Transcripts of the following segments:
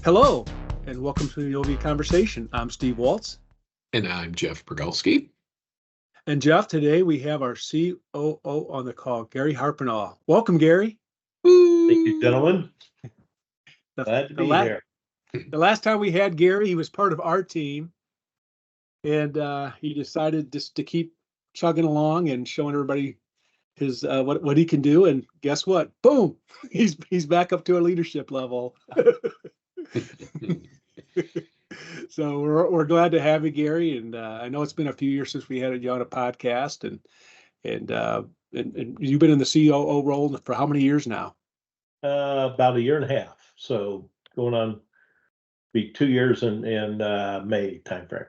Hello, and welcome to the Innovia Conversation. I'm Steve Waltz. And I'm Jeff Brogowski. And Jeff, today we have our COO on the call, Gary Harpenau. Welcome, Gary. Thank you, gentlemen. Glad to be here. The last time we had Gary, he was part of our team, and he decided just to keep chugging along and showing everybody his what he can do. And guess what? Boom! He's back up to a leadership level. So we're glad to have you, Gary. And I know it's been a few years since we had you on a podcast, and you've been in the COO role for how many years now? About a year and a half. So going on be 2 years in May timeframe.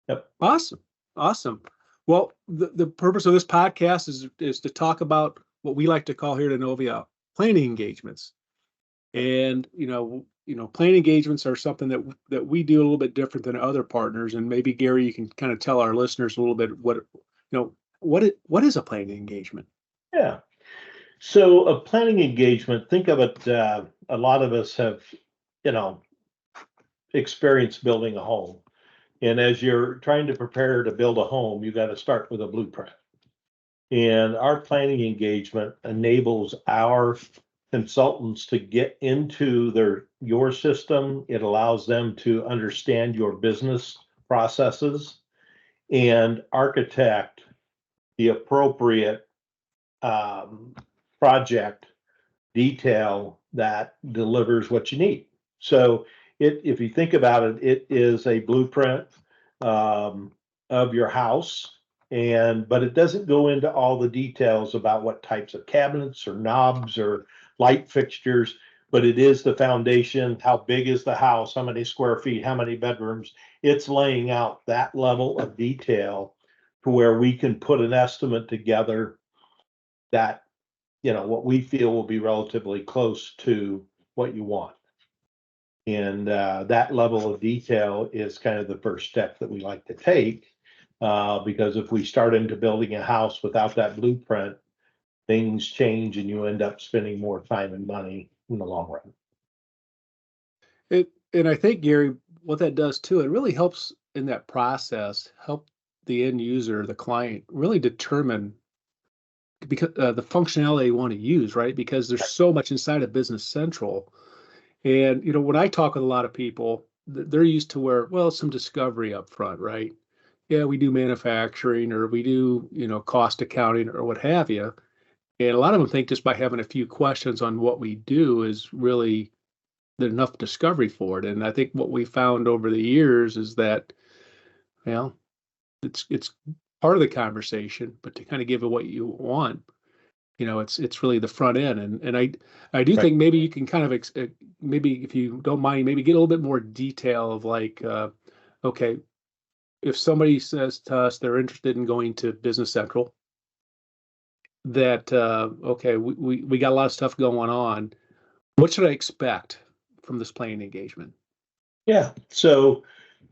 Yep. Awesome. Well, the purpose of this podcast is to talk about what we like to call here at Innovia planning engagements. And planning engagements are something that we do a little bit different than other partners. And maybe Gary, you can kind of tell our listeners a little bit what is a planning engagement? Yeah. So a planning engagement, think of it, a lot of us have, experienced building a home. And as you're trying to prepare to build a home, you got to start with a blueprint. And our planning engagement enables our consultants to get into your system. It allows them to understand your business processes and architect the appropriate project detail that delivers what you need. So if you think about it, it is a blueprint of your house, but it doesn't go into all the details about what types of cabinets or knobs or light fixtures, but it is the foundation. How big is the house? How many square feet? How many bedrooms? It's laying out that level of detail to where we can put an estimate together that, what we feel will be relatively close to what you want. And that level of detail is kind of the first step that we like to take, because if we start into building a house without that blueprint, things change and you end up spending more time and money in the long run. And I think, Gary, what that does too, it really helps in that process, help the end user, the client, really determine because the functionality they want to use, right? Because there's so much inside of Business Central. And, when I talk with a lot of people, they're used to some discovery up front, right? Yeah, we do manufacturing or we do, cost accounting or what have you. And a lot of them think just by having a few questions on what we do is really enough discovery for it. And I think what we found over the years is that, well, it's part of the conversation, but to kind of give it what you want, it's really the front end. And I do think maybe you can kind of maybe if you don't mind, maybe get a little bit more detail of like, okay, if somebody says to us they're interested in going to Business Central, that okay, we got a lot of stuff going on. What should I expect from this planning engagement? Yeah. So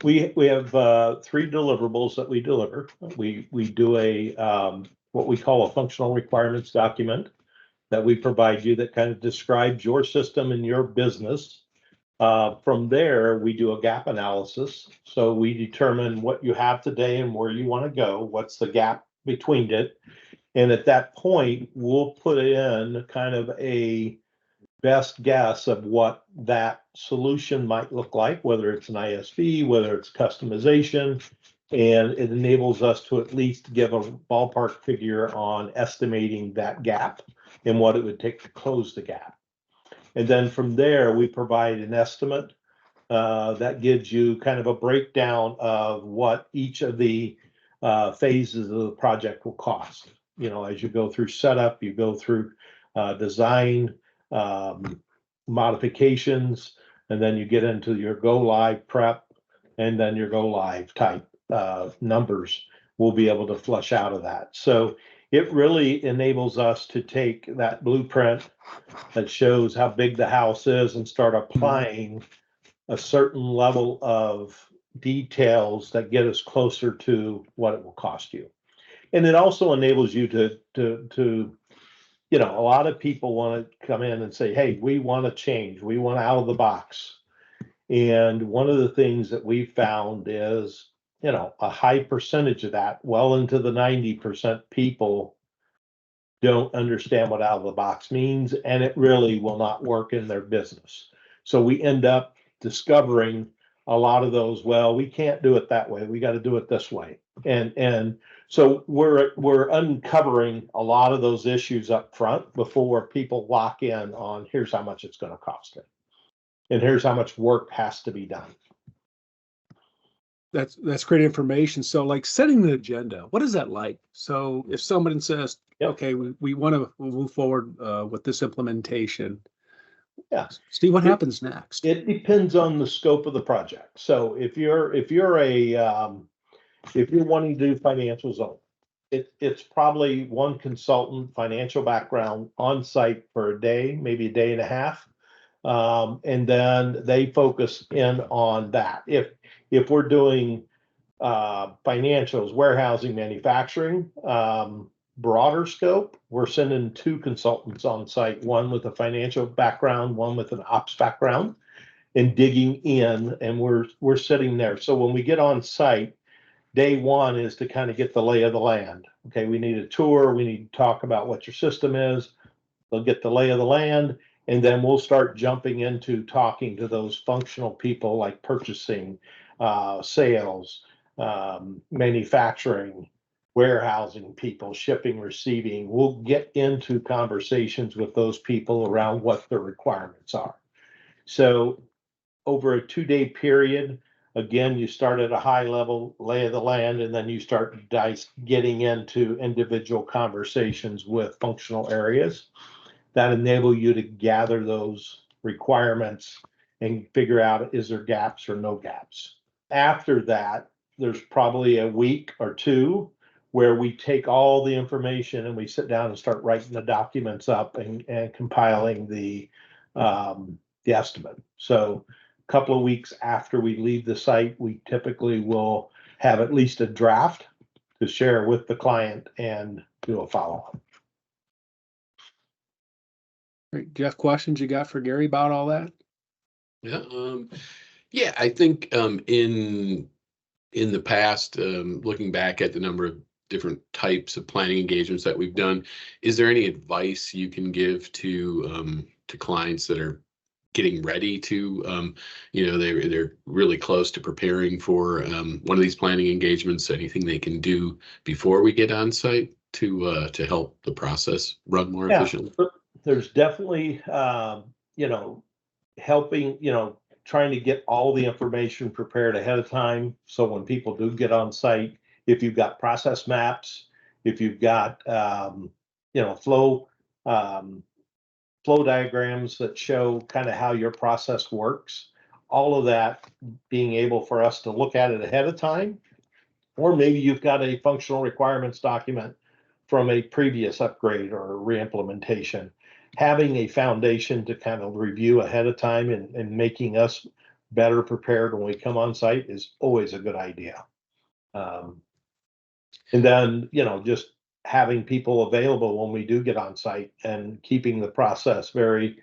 we have 3 deliverables that we deliver. We do a what we call a functional requirements document that we provide you that kind of describes your system and your business. From there, we do a gap analysis. So we determine what you have today and where you want to go. What's the gap between it? And at that point, we'll put in kind of a best guess of what that solution might look like, whether it's an ISV, whether it's customization, and it enables us to at least give a ballpark figure on estimating that gap and what it would take to close the gap. And then from there, we provide an estimate that gives you kind of a breakdown of what each of the phases of the project will cost. As you go through setup, you go through design, modifications, and then you get into your go live prep, and then your go live type numbers will be able to flush out of that. So it really enables us to take that blueprint that shows how big the house is and start applying a certain level of details that get us closer to what it will cost you. And it also enables you to a lot of people want to come in and say, hey, we want to change. We want out of the box. And one of the things that we found is, a high percentage of that, well into the 90% people don't understand what out of the box means, and it really will not work in their business. So we end up discovering a lot of those, well, we can't do it that way. We got to do it this way. And so we're uncovering a lot of those issues up front before people lock in on here's how much it's going to cost them. And here's how much work has to be done. That's great information. So like setting the agenda, what is that like? So if someone says, Yep. okay, we want to move forward with this implementation. Yeah. Steve, what happens next? It depends on the scope of the project. So if you're wanting to do financials only, it's probably one consultant, financial background on site for a day, maybe a day and a half. And then they focus in on that. If we're doing financials, warehousing, manufacturing, broader scope, we're sending two consultants on site, one with a financial background, one with an ops background, and digging in, and we're sitting there. So when we get on site, day one is to kind of get the lay of the land. Okay, we need a tour, we need to talk about what your system is. They'll get the lay of the land, and then we'll start jumping into talking to those functional people like purchasing, sales, manufacturing, warehousing people, shipping, receiving. We'll get into conversations with those people around what their requirements are. So over a 2-day period, again, you start at a high level, lay of the land, and then you start getting into individual conversations with functional areas that enable you to gather those requirements and figure out, is there gaps or no gaps? After that, there's probably a week or two where we take all the information and we sit down and start writing the documents up and compiling the estimate. So a couple of weeks after we leave the site, we typically will have at least a draft to share with the client and do a follow-up. Great. Jeff, questions you got for Gary about all that? Yeah, I think in the past, looking back at the number of different types of planning engagements that we've done, is there any advice you can give to clients that are getting ready to, they're really close to preparing for one of these planning engagements? Anything they can do before we get on site to help the process run more efficiently? There's definitely, helping, trying to get all the information prepared ahead of time. So when people do get on site, if you've got process maps, if you've got, flow diagrams that show kind of how your process works, all of that being able for us to look at it ahead of time, or maybe you've got a functional requirements document from a previous upgrade or re-implementation. Having a foundation to kind of review ahead of time and making us better prepared when we come on site is always a good idea. And then, just having people available when we do get on site and keeping the process very,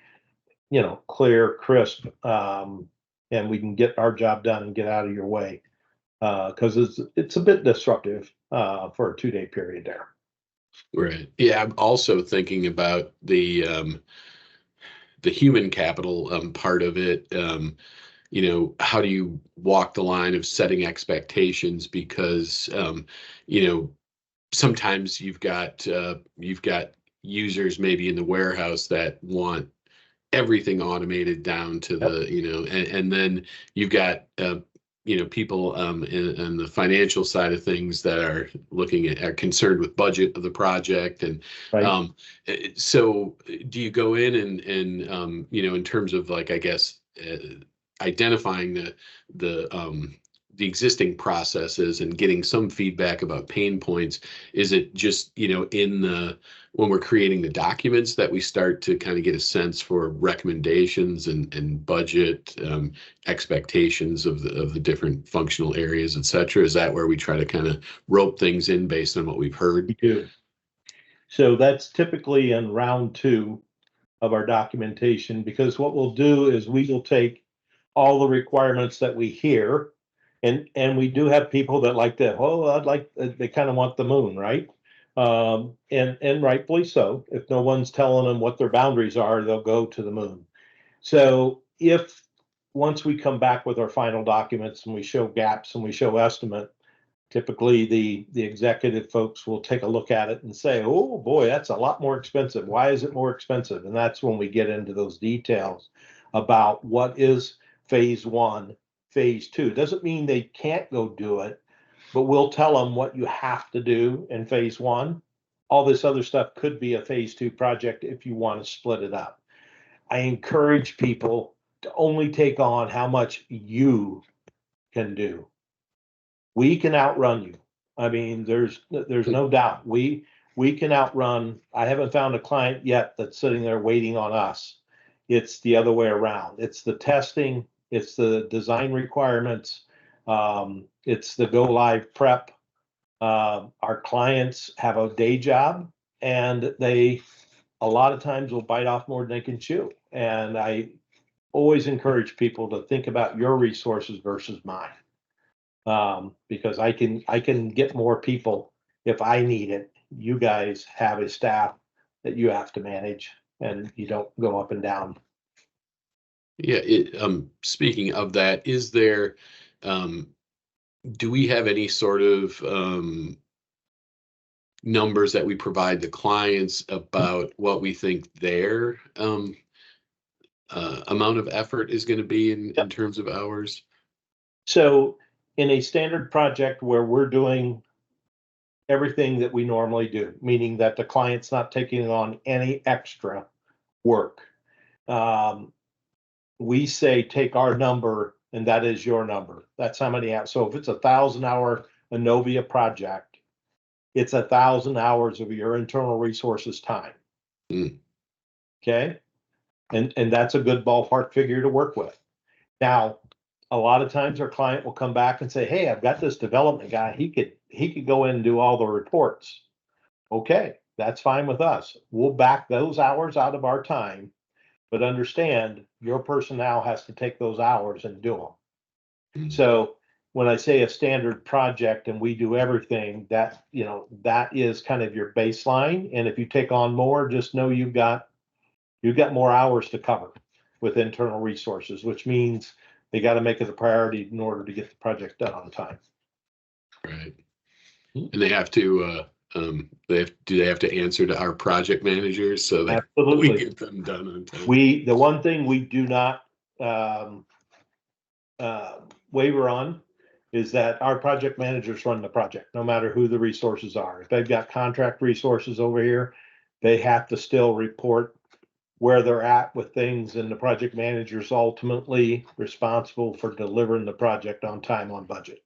clear, crisp, and we can get our job done and get out of your way. Because it's a bit disruptive for a 2-day period there. Right. Yeah, I'm also thinking about the human capital part of it. How do you walk the line of setting expectations? Because sometimes you've got users maybe in the warehouse that want everything automated down to the and then you've got people in the financial side of things that are concerned with budget of the project. And right. So do you go in and in terms of, like, I guess, identifying the existing processes and getting some feedback about pain points? Is it just, when we're creating the documents that we start to kind of get a sense for recommendations and budget expectations of the different functional areas, et cetera? Is that where we try to kind of rope things in based on what we've heard? We do. So that's typically in round 2 of our documentation, because what we'll do is we will take all the requirements that we hear. And we do have people that like to, oh, they kind of want the moon, right? And rightfully so. If no one's telling them what their boundaries are, they'll go to the moon. So if once we come back with our final documents and we show gaps and we show estimate, typically the executive folks will take a look at it and say, oh boy, that's a lot more expensive. Why is it more expensive? And that's when we get into those details about what is phase one, phase two. Doesn't mean they can't go do it, but we'll tell them what you have to do in phase one. All this other stuff could be a phase two project if you want to split it up. I encourage people to only take on how much you can do. We can outrun you. I mean, there's no doubt. We can outrun. I haven't found a client yet that's sitting there waiting on us. It's the other way around. It's the testing, it's the design requirements, it's the go live prep. Our clients have a day job, and they a lot of times will bite off more than they can chew. And I always encourage people to think about your resources versus mine. Because I can get more people if I need it. You guys have a staff that you have to manage, and you don't go up and down. Yeah, speaking of that, is there, do we have any sort of numbers that we provide the clients about what we think their amount of effort is going to be in terms of hours? So in a standard project where we're doing everything that we normally do, meaning that the client's not taking on any extra work, we say take our number and that is your number. That's how many hours. So if it's 1,000-hour Innovia project, it's 1,000 hours of your internal resources time. Okay. And that's a good ballpark figure to work with. Now, a lot of times our client will come back and say, hey, I've got this development guy. He could go in and do all the reports. Okay, that's fine with us. We'll back those hours out of our time, but understand your person now has to take those hours and do them. So when I say a standard project and we do everything, that is kind of your baseline. And if you take on more, just know you've got more hours to cover with internal resources, which means they got to make it a priority in order to get the project done on time. Right. And they have to do they have to answer to our project managers so that Absolutely. we get them done on time? The one thing we do not waiver on is that our project managers run the project, no matter who the resources are. If they've got contract resources over here, they have to still report where they're at with things, and the project manager's ultimately responsible for delivering the project on time, on budget.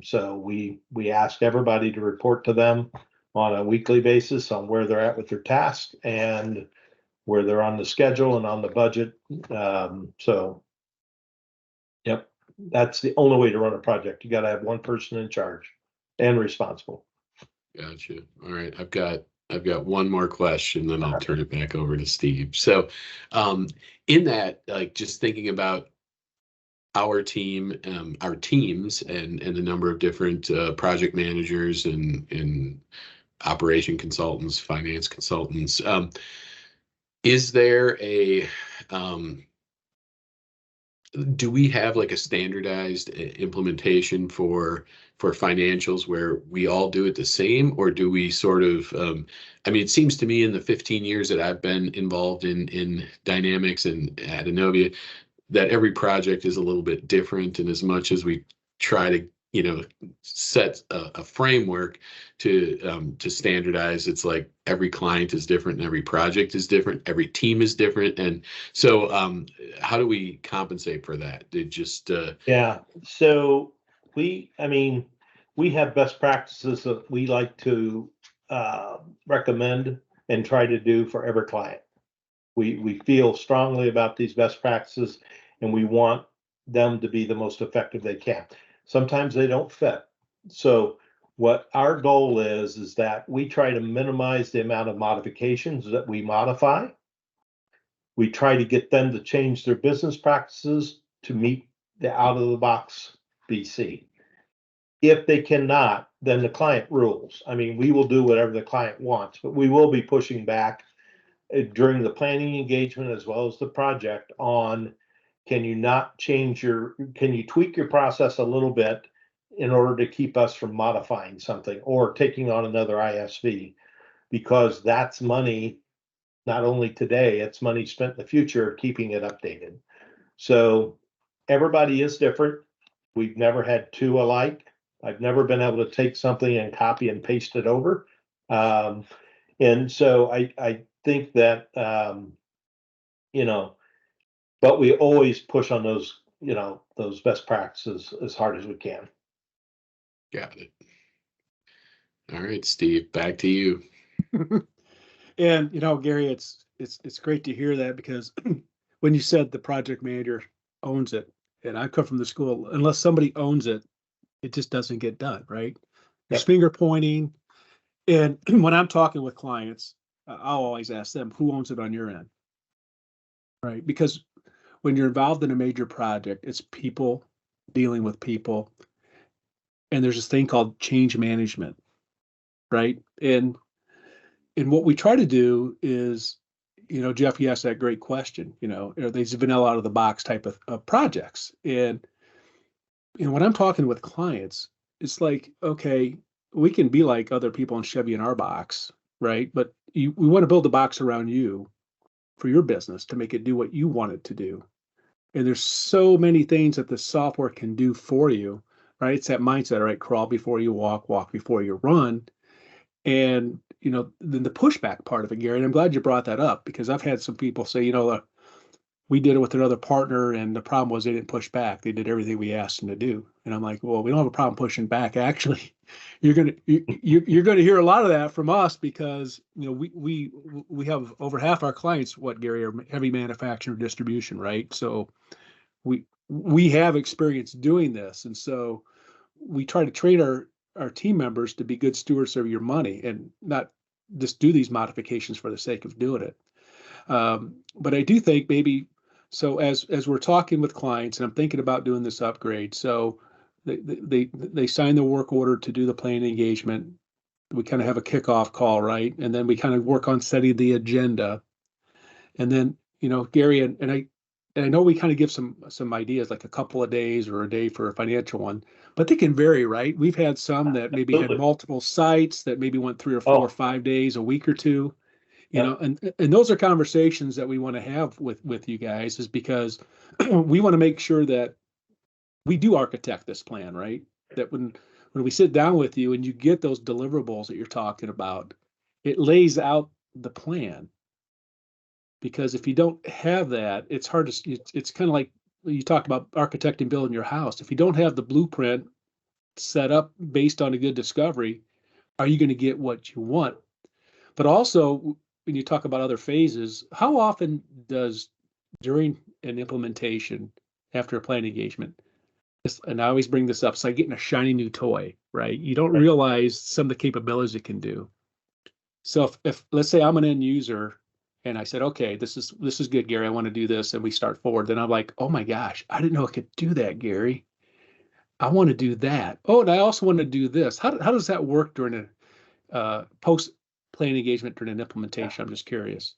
So we ask everybody to report to them on a weekly basis on where they're at with their task and where they're on the schedule and on the budget. So, yep, that's the only way to run a project. You got to have one person in charge and responsible. Gotcha. All right, I've got one more question, then I'll turn it back over to Steve. So, in that, like, just thinking about our team, our teams, and the number of different project managers and operation consultants, finance consultants, is there a do we have like a standardized implementation for financials where we all do it the same, or do we sort of I mean, it seems to me in the 15 years that I've been involved in Dynamics and at Innovia that every project is a little bit different, and as much as we try to set a framework to standardize, it's like every client is different and every project is different, every team is different. And so how do we compensate for that? It just Yeah, so we have best practices that we like to recommend and try to do for every client. We feel strongly about these best practices, and we want them to be the most effective they can. Sometimes they don't fit. So what our goal is that we try to minimize the amount of modifications that we modify. We try to get them to change their business practices to meet the out of the box BC. If they cannot, then the client rules. I mean, we will do whatever the client wants, but we will be pushing back during the planning engagement as well as the project on, can you tweak your process a little bit in order to keep us from modifying something or taking on another ISV? Because that's money, not only today, it's money spent in the future, keeping it updated. So everybody is different. We've never had two alike. I've never been able to take something and copy and paste it over. And so I think that, but we always push on those, those best practices as hard as we can. Got it. All right, Steve, back to you. And Gary, it's great to hear that, because when you said the project manager owns it, and I come from the school, unless somebody owns it, it just doesn't get done, right? There's finger pointing. And when I'm talking with clients, I'll always ask them, who owns it on your end? Right? Because when you're involved in a major project, it's people dealing with people. And there's this thing called change management, right? And what we try to do is, Jeff, you asked that great question, are these vanilla out of the box type of projects? And when I'm talking with clients, it's like, okay, we can be like other people in Chevy in our box, right? But we want to build a box around you for your business to make it do what you want it to do. And there's so many things that the software can do for you, right? It's that mindset, right? Crawl before you walk, walk before you run. And, then the pushback part of it, Gary, and I'm glad you brought that up, because I've had some people say, we did it with another partner, and the problem was they didn't push back. They did everything we asked them to do. And I'm like, well, we don't have a problem pushing back. Actually, you're gonna hear a lot of that from us, because we have over half our clients, Gary, are heavy manufacturing distribution, right? So we have experience doing this, and so we try to train our team members to be good stewards of your money and not just do these modifications for the sake of doing it. But I do think maybe, so as we're talking with clients, and I'm thinking about doing this upgrade, so they sign the work order to do the plan engagement. We kind of have a kickoff call, right? And then we kind of work on setting the agenda. And then, Gary, and I know we kind of give some ideas, like a couple of days or a day for a financial one, but they can vary, right? We've had some that maybe had multiple sites that maybe went 3 or 4 or 5 days, a week or two. And those are conversations that we want to have with you guys, is because we want to make sure that we do architect this plan, right? That when we sit down with you and you get those deliverables that you're talking about, it lays out the plan. Because if you don't have that, it's hard to, it's kind of like you talked about architecting, building your house. If you don't have the blueprint set up based on a good discovery, are you going to get what you want? But also, when you talk about other phases, how often does, during an implementation, after a plan engagement, and I always bring this up, it's like getting a shiny new toy, right? You don't realize some of the capabilities it can do. So if let's say I'm an end user and I said, okay, this is good, Gary, I want to do this, and we start forward, then I'm like, oh my gosh, I didn't know I could do that, Gary. I want to do that. Oh, and I also want to do this. How does that work during a post plan engagement during an implementation? I'm just curious.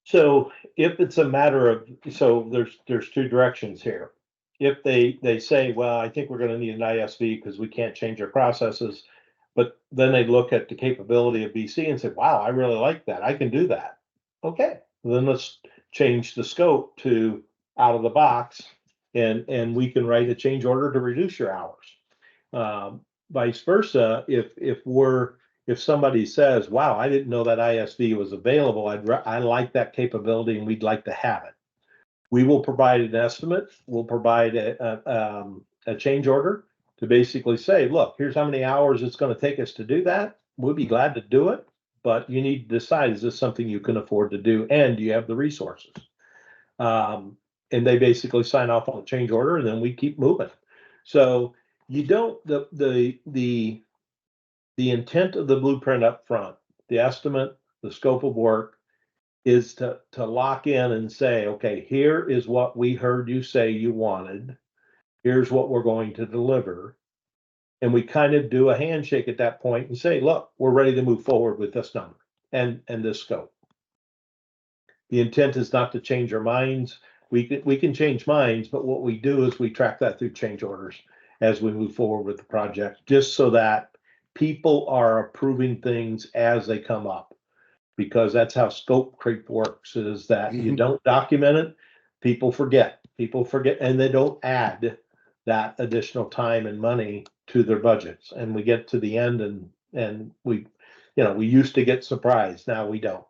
So if it's a matter of, so there's two directions here. If they say, well, I think we're going to need an ISV because we can't change our processes, but then they look at the capability of BC and say, wow, I really like that. I can do that. Okay, then let's change the scope to out of the box, and we can write a change order to reduce your hours. Vice versa, if somebody says, wow, I didn't know that ISV was available, I like that capability and we'd like to have it, we will provide an estimate. We'll provide a change order to basically say, look, here's how many hours it's going to take us to do that. We'll be glad to do it, but you need to decide, is this something you can afford to do, and do you have the resources? And they basically sign off on the change order, and then we keep moving. So you don't, the intent of the blueprint up front, the estimate, the scope of work, is to lock in and say, okay, here is what we heard you say you wanted. Here's what we're going to deliver. And we kind of do a handshake at that point and say, look, we're ready to move forward with this number and this scope. The intent is not to change our minds. We can change minds, but what we do is we track that through change orders as we move forward with the project, just so that people are approving things as they come up. Because that's how scope creep works, is that you don't document it, people forget, and they don't add that additional time and money to their budgets. And we get to the end and we used to get surprised. Now we don't.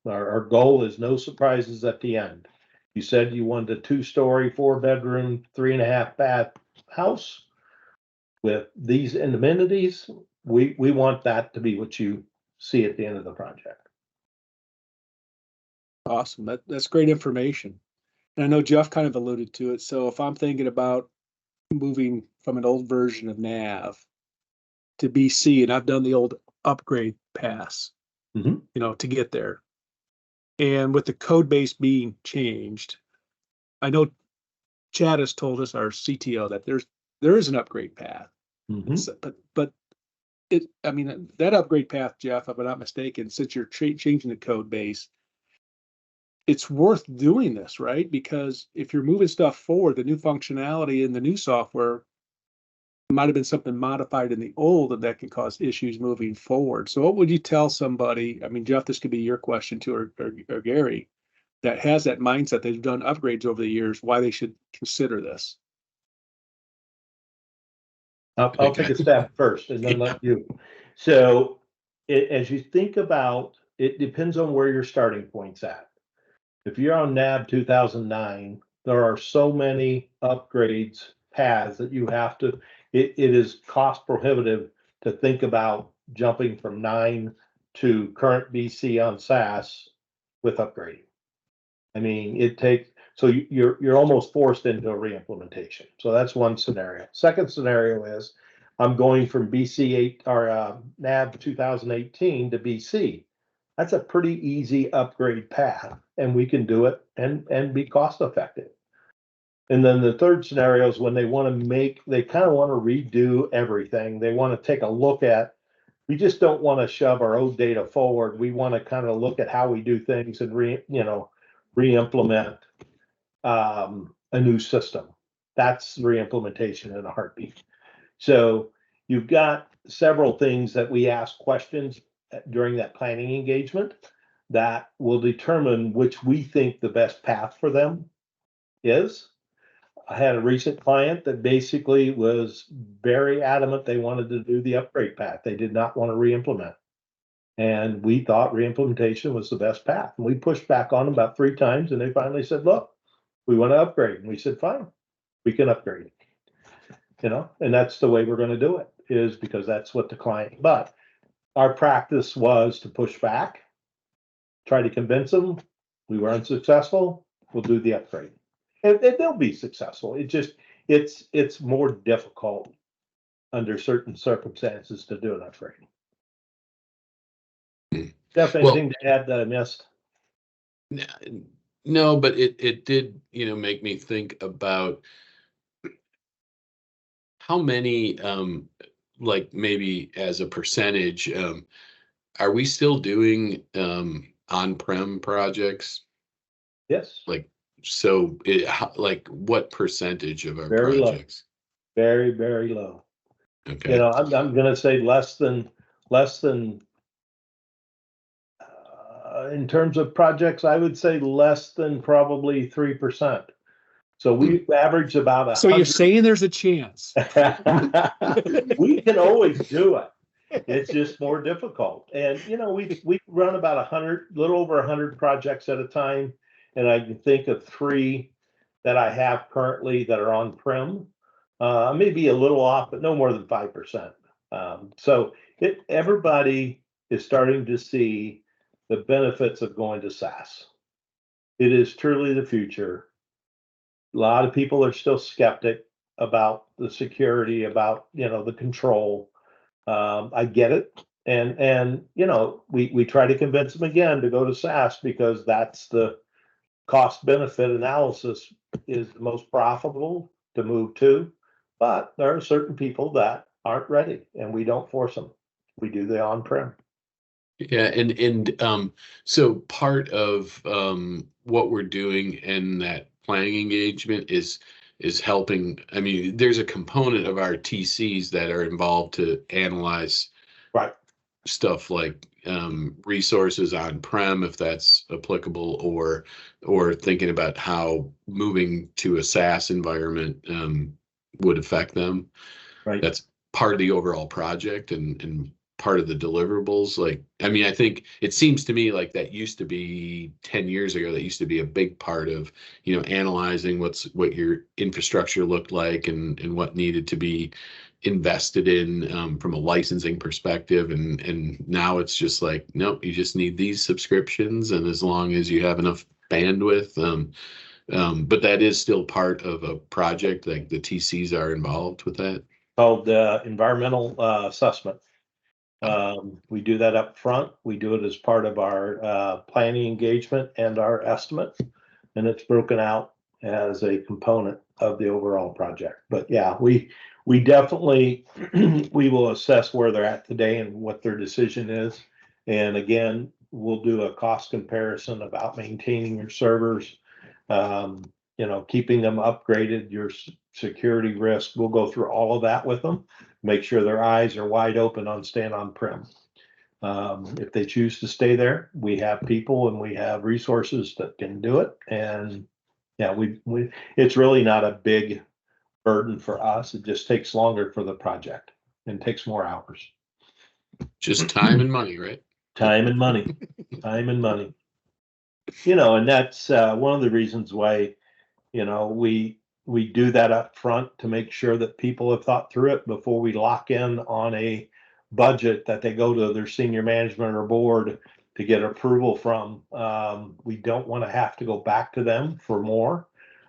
Our goal is no surprises at the end. You said you wanted a 2-story, 4-bedroom, 3.5 bath house with these amenities. We want that to be what you see at the end of the project. Awesome. That's great information. And I know Jeff kind of alluded to it. So if I'm thinking about moving from an old version of NAV to BC, and I've done the old upgrade pass, to get there. And with the code base being changed, I know Chad has told us, our CTO, that there is an upgrade path. But that upgrade path, Jeff, if I'm not mistaken, since you're changing the code base, it's worth doing this, right? Because if you're moving stuff forward, the new functionality in the new software might have been something modified in the old, and that can cause issues moving forward. So what would you tell somebody, Jeff, this could be your question too, or Gary, that has that mindset, they've done upgrades over the years, why they should consider this? I'll take a step first and then let you. So as you think about, it depends on where your starting point's at. If you're on NAB 2009, there are so many upgrades paths that you have to, it is cost prohibitive to think about jumping from 9 to current BC on SaaS with upgrading. It takes, so you're almost forced into a re-implementation. So that's one scenario. Second scenario is I'm going from BC 8 or NAB 2018 to BC. That's a pretty easy upgrade path, and we can do it and be cost effective. And then the third scenario is when they kind of want to redo everything. They want to take a look at, we just don't want to shove our old data forward. We want to kind of look at how we do things and re-implement a new system. That's re-implementation in a heartbeat. So you've got several things that we ask questions during that planning engagement that will determine which we think the best path for them is. I had a recent client that basically was very adamant they wanted to do the upgrade path. They did not want to re-implement. And we thought re-implementation was the best path. And we pushed back on them about 3 times, and they finally said, look, we want to upgrade. And we said, fine, we can upgrade. And that's the way we're going to do it, is because that's what the client, but our practice was to push back, try to convince them. We were unsuccessful. We'll do the upgrade. And they'll be successful. It's more difficult under certain circumstances to do an upgrade. Jeff, anything to add that I missed? No, but it did, make me think about how many, like maybe as a percentage, are we still doing on-prem projects? Yes. So like what percentage of our Very projects? Low. Very, very low. Okay. I'm going to say less than in terms of projects, I would say less than probably 3%. So we average about 100. So you're saying there's a chance? We can always do it. It's just more difficult. And we run about 100, little over 100 projects at a time, and I can think of 3 that I have currently that are on-prem. Maybe a little off, but no more than 5%. So everybody is starting to see the benefits of going to SaaS. It is truly the future. A lot of people are still skeptic about the security, about the control. I get it. And we try to convince them again to go to SaaS because that's the cost benefit analysis is the most profitable to move to. But there are certain people that aren't ready, and we don't force them. We do the on-prem. Yeah, and so part of what we're doing in that planning engagement is helping. I mean, there's a component of our TCs that are involved to analyze Right. stuff like resources on-prem, if that's applicable, or thinking about how moving to a SaaS environment would affect them. Right. That's part of the overall project and part of the deliverables. Like, I mean, I think it seems to me like that used to be 10 years ago, that used to be a big part of, analyzing what your infrastructure looked like and what needed to be invested in from a licensing perspective. And now it's just like, nope, you just need these subscriptions. And as long as you have enough bandwidth, but that is still part of a project, like the TCs are involved with that. Called environmental assessment. We do that up front. We do it as part of our planning engagement and our estimate, and it's broken out as a component of the overall project. But yeah, we definitely we will assess where they're at today and what their decision is. And again, we'll do a cost comparison about maintaining your servers, keeping them upgraded, your security risk. We'll go through all of that with them, make sure their eyes are wide open on staying on-prem. If they choose to stay there, we have people and we have resources that can do it. And yeah, it's really not a big burden for us. It just takes longer for the project and takes more hours. Just time and money, right? Time and money. Time and money. And that's one of the reasons why, we do that up front to make sure that people have thought through it before we lock in on a budget that they go to their senior management or board to get approval from. We don't want to have to go back to them for more.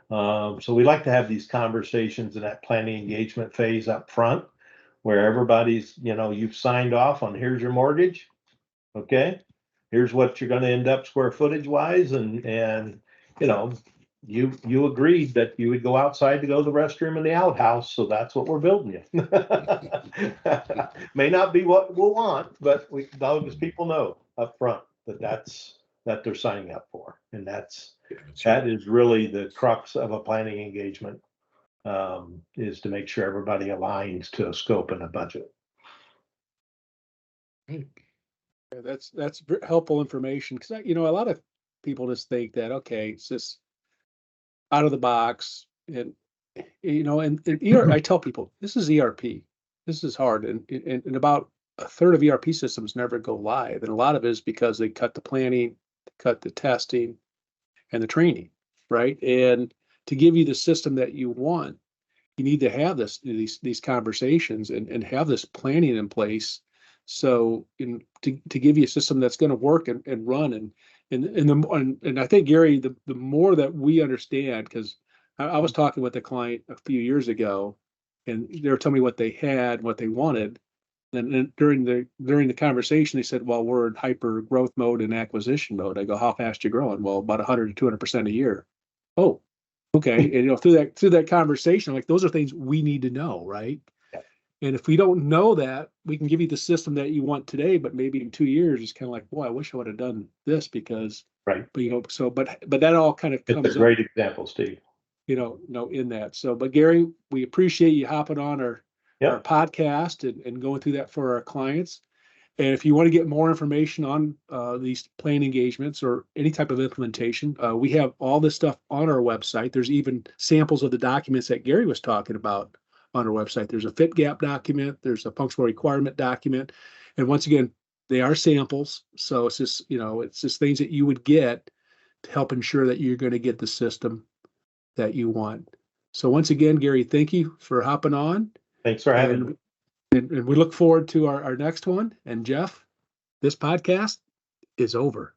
So we like to have these conversations in that planning engagement phase up front where everybody's, you've signed off on here's your mortgage. Okay. Here's what you're going to end up square footage wise. And you agreed that you would go outside to go to the restroom in the outhouse. So that's what we're building you. May not be what we'll want, but those people know up front that they're signing up for. And that is really the crux of a planning engagement, is to make sure everybody aligns to a scope and a budget. Yeah, that's helpful information because a lot of people just think that okay, it's just out of the box, and I tell people this is ERP, this is hard, and about a third of ERP systems never go live, and a lot of it is because they cut the planning, cut the testing, and the training, right? And to give you the system that you want, you need to have these conversations and have this planning in place. So to give you a system that's going to work and run and I think Gary, the more that we understand, because I was talking with a client a few years ago, and they were telling me what they had, what they wanted, and during the conversation they said, "Well, we're in hyper growth mode and acquisition mode." I go, "How fast you growing?" "Well, about 100 to 200% a year." "Oh, okay." And through that conversation, like those are things we need to know, right? And if we don't know that, we can give you the system that you want today, but maybe in 2 years, it's kind of like, boy, I wish I would have done this because, right. But but that all kind of comes It's a great example, Steve. In that. So, but Gary, we appreciate you hopping on our podcast and going through that for our clients. And if you want to get more information on these planning engagements or any type of implementation, we have all this stuff on our website. There's even samples of the documents that Gary was talking about on our website. There's a fit gap document, there's a functional requirement document. And once again, they are samples. So it's just things that you would get to help ensure that you're going to get the system that you want. So once again, Gary, thank you for hopping on. Thanks for having me. And we look forward to our next one. And Jeff, this podcast is over.